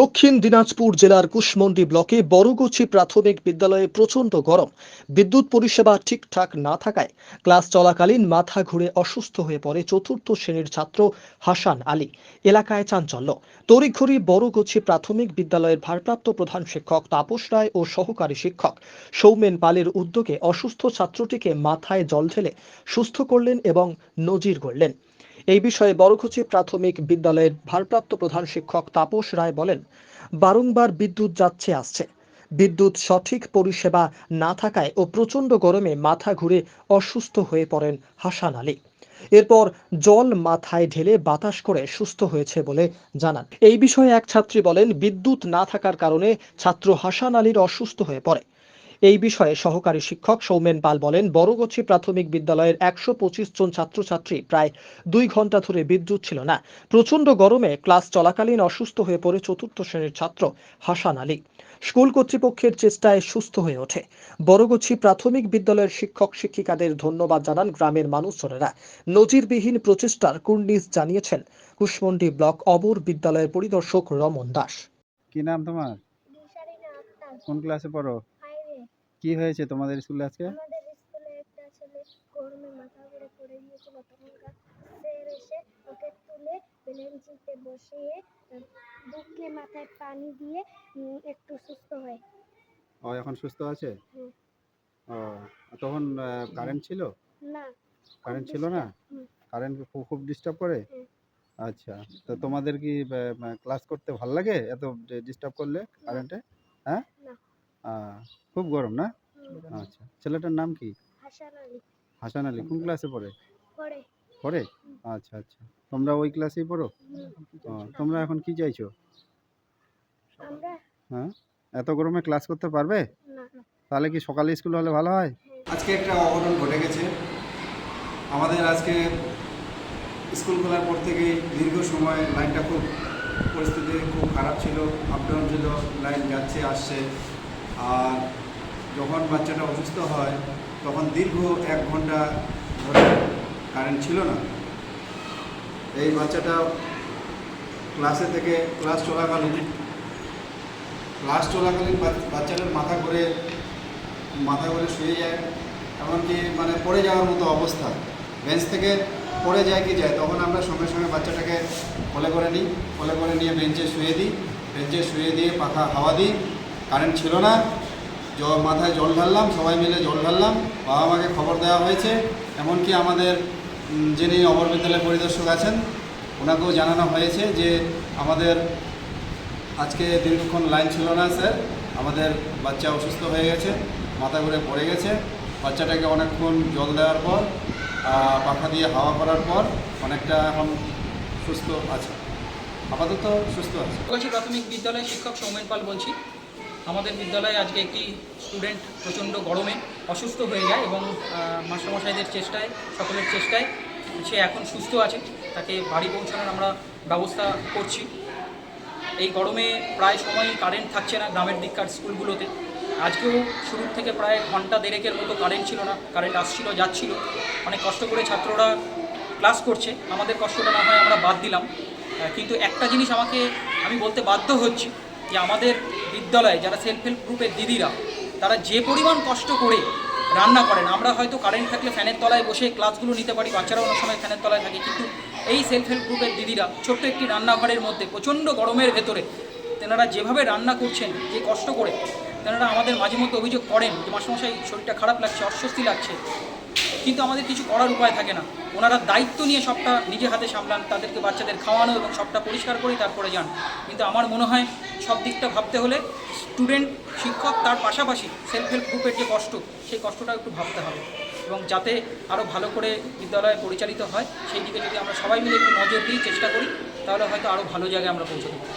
দক্ষিণ দিনাজপুর জেলার কুশমন্ডি ব্লকে বড়গুছি প্রাথমিক বিদ্যালয়ে প্রচণ্ড গরম। বিদ্যুৎ পরিষেবা ঠিকঠাক না থাকায় ক্লাস চলাকালীন মাথা ঘুরে অসুস্থ হয়ে পড়ে চতুর্থ শ্রেণীর ছাত্র হাসান আলী। এলাকায় চাঞ্চল্য। তড়িঘড়ি বড়গুছি প্রাথমিক বিদ্যালয়ের ভারপ্রাপ্ত প্রধান শিক্ষক তাপস রায় ও সহকারী শিক্ষক সৌমেন পালের উদ্যোগে অসুস্থ ছাত্রটিকে মাথায় জল ঢেলে সুস্থ করলেন এবং নজির গড়লেন। এই বিষয়ে বড়গুছি প্রাথমিক বিদ্যালয়ের ভারপ্রাপ্ত প্রধান শিক্ষক তাপস রায় বলেন, বারংবার বিদ্যুৎ যাচ্ছে আসছে। বিদ্যুৎ সঠিক পরিষেবা না থাকায় ও প্রচণ্ড গরমে মাথা ঘুরে অসুস্থ হয়ে পড়েন হাসান আলী। এরপর জল মাথায় ঢেলে বাতাস করে সুস্থ হয়েছে বলে জানান। এই বিষয়ে এক ছাত্রী বলেন, বিদ্যুৎ না থাকার কারণে ছাত্র হাসান আলীর অসুস্থ হয়ে পড়ে। এই বিষয়ে সহকারী শিক্ষক সৌমেন পাল বলেন, বড়গুছি প্রাথমিক বিদ্যালয়ের ১২৫ জন ছাত্রছাত্রী প্রায় ২ ঘন্টা ধরে বিদ্যুৎ ছিল না। প্রচণ্ড গরমে ক্লাস চলাকালীন অসুস্থ হয়ে পড়ে চতুর্থ শ্রেণীর ছাত্র হাসান আলী। স্কুল কর্তৃপক্ষের চেষ্টায় সুস্থ হয়ে ওঠে। বড়গুছি প্রাথমিক বিদ্যালয়ের শিক্ষক শিক্ষিকাদের ধন্যবাদ জানান গ্রামের মানুষজনেরা। নজিরবিহীন প্রচেষ্টার কুর্নিশ জানিয়েছেন কুশমন্ডি ব্লক অবর বিদ্যালয়ের পরিদর্শক রমন দাস। কি নাম তোমার? কোন ক্লাসে পড়ো? কি হয়েছে তোমাদের স্কুলে আজকে? আমাদের স্কুলে একটা ছেলে গরমে মাথা ঘুরে পড়ে গিয়েছিল। তখনকার স্যার এসে ওকে তুলে বেঞ্চিতে বসিয়ে বুকে মাথায় পানি দিয়ে একটু সুস্থ হয়। ও এখন সুস্থ আছে? হুম। ও তখন কারেন্ট ছিল? না, কারেন্ট ছিল না? কারেন্ট খুব ডিস্টার্ব করে? হুম। আচ্ছা, তো তোমাদের কি ক্লাস করতে ভাল লাগে এত ডিস্টার্ব করলে কারেন্টে? হ্যাঁ? না। খুব গরম না? আচ্ছা, ছেলেটার নাম কি? হাসান আলী। হাসান আলী কোন ক্লাসে পড়ে? পড়ে। পড়ে? আচ্ছা আচ্ছা, তোমরা ওই ক্লাসেই পড়ো? তোমরা এখন কি চাইছো? আমরা হ্যাঁ, এত গরমে ক্লাস করতে পারবে? না। তাহলে কি সকালে স্কুল হলে ভালো হয়? আজকে একটা অঘটন ঘটে গেছে। আমাদের আজকে স্কুল খোলার পর থেকেই দীর্ঘ সময় লাইনটা পরিস্থিতি খুব খারাপ ছিল, আপ ডাউন ছিল, লাইন যাচ্ছে আসছে। আর যখন বাচ্চাটা অসুস্থ হয় তখন দীর্ঘ ১ ঘন্টা ধরে কারেন্ট ছিল না। এই বাচ্চাটা ক্লাসে থেকে ক্লাস চলাকালীন বাচ্চাটার মাথা ঘুরে শুয়ে যায়, এমনকি পড়ে যাওয়ার মতো অবস্থা। বেঞ্চ থেকে পড়ে যায় কি যায়, তখন আমরা সঙ্গে সঙ্গে বাচ্চাটাকে কোলে করে নিয়ে বেঞ্চে শুয়ে দিয়ে পাখা হাওয়া দিই। কারেন্ট ছিল না, মাথায় জল ঢাললাম, সবাই মিলে জল ঢাললাম। বাবা মাকে খবর দেওয়া হয়েছে, এমনকি আমাদের যিনি অবর বিদ্যালয় পরিদর্শক আছেন ওনাকেও জানানো হয়েছে যে আমাদের আজকে দীর্ঘক্ষণ লাইন ছিল না স্যার, আমাদের বাচ্চা অসুস্থ হয়ে গেছে, মাথা ঘুরে পড়ে গেছে। বাচ্চাটাকে অনেকক্ষণ জল দেওয়ার পর পাখা দিয়ে হাওয়া করার পর অনেকটা এখন সুস্থ আছে, আপাতত সুস্থ আছে। বড়গুছি প্রাথমিক বিদ্যালয়ের শিক্ষক সৌমেন পাল বলছি। আমাদের বিদ্যালয়ে আজকে একটি স্টুডেন্ট প্রচণ্ড গরমে অসুস্থ হয়ে যায় এবং মাস্টারমশাইদের চেষ্টায়, সকলের চেষ্টায় সে এখন সুস্থ আছে। তাকে বাড়ি পৌঁছানোর আমরা ব্যবস্থা করছি। এই গরমে প্রায় সময়ই কারেন্ট থাকছে না গ্রামের দিককার স্কুলগুলোতে। আজকেও শুরুর থেকে প্রায় ঘন্টা দেড়েকের মতো কারেন্ট ছিল না, কারেন্ট আসছিল যাচ্ছিল। অনেক কষ্ট করে ছাত্ররা ক্লাস করছে, আমাদের কষ্টটা না হয় আমরা বাদ দিলাম। কিন্তু একটা জিনিস আমি বলতে বাধ্য হচ্ছি যে আমাদের বিদ্যালয়ে যারা সেলফ হেল্প গ্রুপের দিদিরা, তারা যে পরিমাণ কষ্ট করে রান্না করেন, আমরা হয়তো কারেন্ট থাকলে ফ্যানের তলায় বসে ক্লাসগুলো নিতে পারি, বাচ্চারাও অনেক সময় ফ্যানের তলায় থাকে, কিন্তু এই সেলফ হেল্প গ্রুপের দিদিরা ছোট্ট একটি রান্নাঘরের মধ্যে প্রচণ্ড গরমের ভেতরে তেনারা যেভাবে রান্না করছেন, যে কষ্ট করে তেনারা আমাদের মাঝে মধ্যে অভিযোগ করেন যে মাস্টারমশাই শরীরটা খারাপ লাগছে, অস্বস্তি লাগছে, কিন্তু আমাদের কিছু করার উপায় থাকে না। ওনারা দায়িত্ব নিয়ে সবটা নিজে হাতে সামলান, তাদেরকে বাচ্চাদের খাওয়ানো এবং সবটা পরিষ্কার করে তারপরে যান। কিন্তু আমার মনে হয় সব দিকটা ভাবতে হলে স্টুডেন্ট, শিক্ষক, তার পাশাপাশি সেলফ হেল্প গ্রুপের যে কষ্ট, সেই কষ্টটা একটু ভাবতে হবে এবং যাতে আরও ভালো করে বিদ্যালয় পরিচালিত হয় সেই দিকে যদি আমরা সবাই মিলে একটু নজর দিই, চেষ্টা করি, তাহলে হয়তো আরও ভালো জায়গায় আমরা পৌঁছতে পারি।